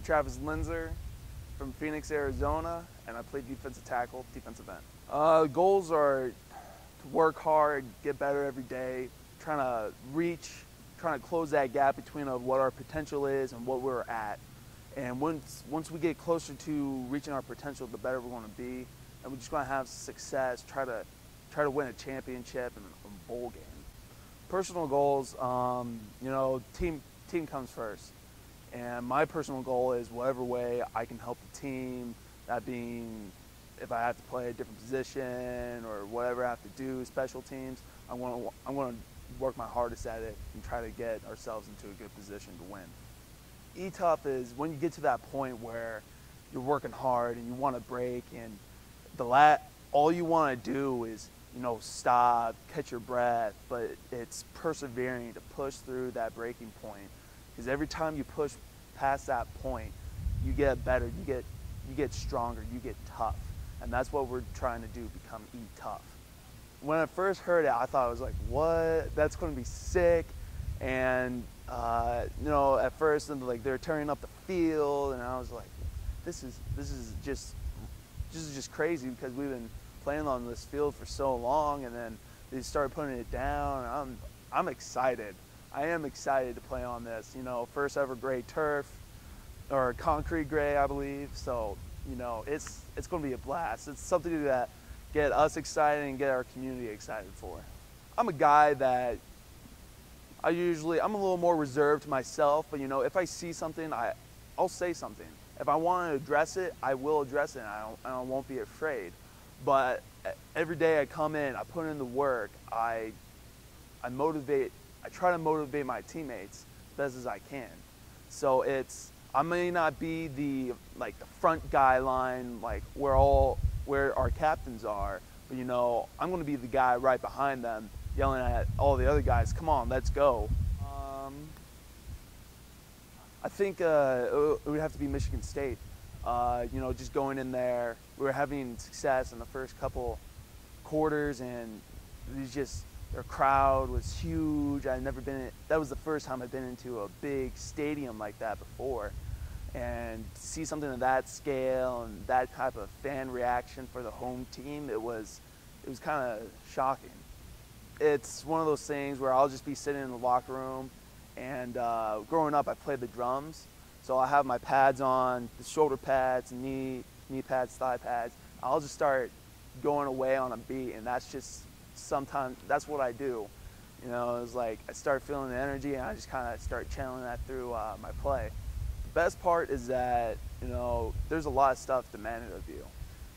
Travis Linser from Phoenix, Arizona, and I play defensive tackle, defensive end. Goals are to work hard, get better every day, trying to close that gap between what our potential is and what we're at. And once we get closer to reaching our potential, the better we're going to be, and we're just going to have success. Try to win a championship and a bowl game. Personal goals, team comes first, and my personal goal is whatever way I can help the team. That being, if I have to play a different position or whatever I have to do, special teams, I'm going to work my hardest at it and try to get ourselves into a good position to win. E-tough is when you get to that point where you're working hard and you want to break, and all you want to do is stop, catch your breath, but it's persevering to push through that breaking point, because every time you push past that point, you get better, you get stronger, you get tough, and that's what we're trying to do, become E-tough. When I first heard it, I thought, I was like, what? That's going to be sick. And at first, they're turning up the field, and I was like, this is just crazy, because we've been playing on this field for so long, and then they started putting it down. I'm excited. I am excited to play on this. First ever gray turf, or concrete gray, I believe. So it's going to be a blast. It's something that get us excited and get our community excited for. I'm a guy that I'm a little more reserved to myself, but if I see something, I'll say something. If I want to address it, I will address it, and I won't be afraid. But every day I come in, I put in the work, I try to motivate my teammates as best as I can. So I may not be the front guy line, where our captains are, but I'm going to be the guy right behind them, yelling at all the other guys, come on, let's go. I think it would have to be Michigan State. Just going in there, we were having success in the first couple quarters, and their crowd was huge. That was the first time I'd been into a big stadium like that before. And to see something of that scale and that type of fan reaction for the home team, it was kind of shocking. It's one of those things where I'll just be sitting in the locker room, and growing up I played the drums, so I have my pads on, the shoulder pads, knee pads, thigh pads. I'll just start going away on a beat, and sometimes that's what I do. It's like I start feeling the energy, and I just kind of start channeling that through my play. The best part is that there's a lot of stuff demanded of you,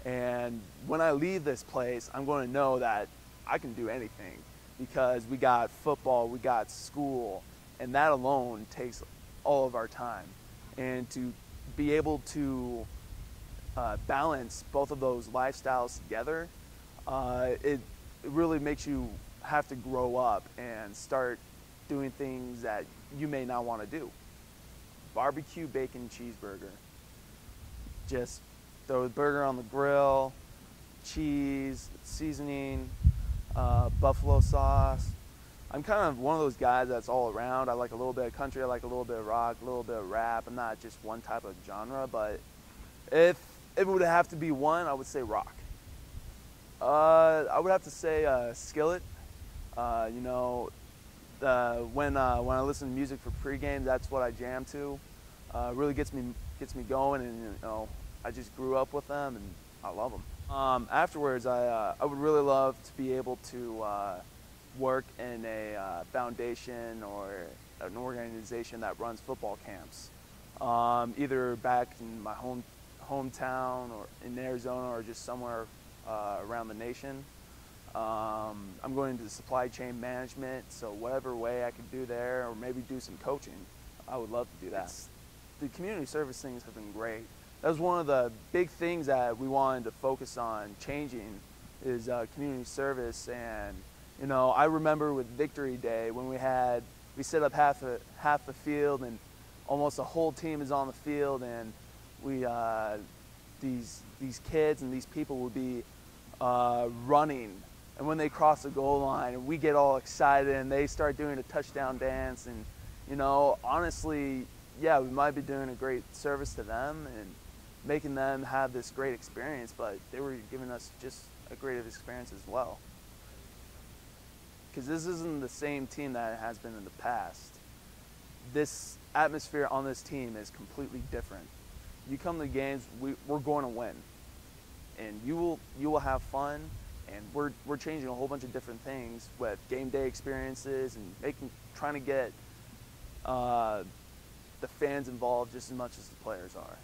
and when I leave this place, I'm going to know that I can do anything, because we got football, we got school, and that alone takes all of our time. And to be able to balance both of those lifestyles together, it really makes you have to grow up and start doing things that you may not want to do. Barbecue bacon cheeseburger. Just throw the burger on the grill, cheese, seasoning, buffalo sauce. I'm kind of one of those guys that's all around. I like a little bit of country, I like a little bit of rock, a little bit of rap. I'm not just one type of genre, but if it would have to be one, I would say rock. I would have to say Skillet. When I listen to music for pregame, that's what I jam to. Really gets me going, and I just grew up with them, and I love them. Afterwards, I would really love to be able to work in a foundation or an organization that runs football camps, either back in my hometown or in Arizona, or just somewhere around the nation. I'm going into supply chain management, so whatever way I could do there, or maybe do some coaching, I would love to do that. The community service things have been great. That was one of the big things that we wanted to focus on changing, is community service. And I remember with Victory Day, when we set up half the field, and almost the whole team is on the field, and these kids and these people would be running, and when they cross the goal line, and we get all excited, and they start doing a touchdown dance, and honestly, yeah, we might be doing a great service to them and making them have this great experience, but they were giving us just a great experience as well. Because this isn't the same team that it has been in the past. This atmosphere on this team is completely different. You come to games, we're going to win, and you will have fun. And we're changing a whole bunch of different things with game day experiences and trying to get the fans involved just as much as the players are.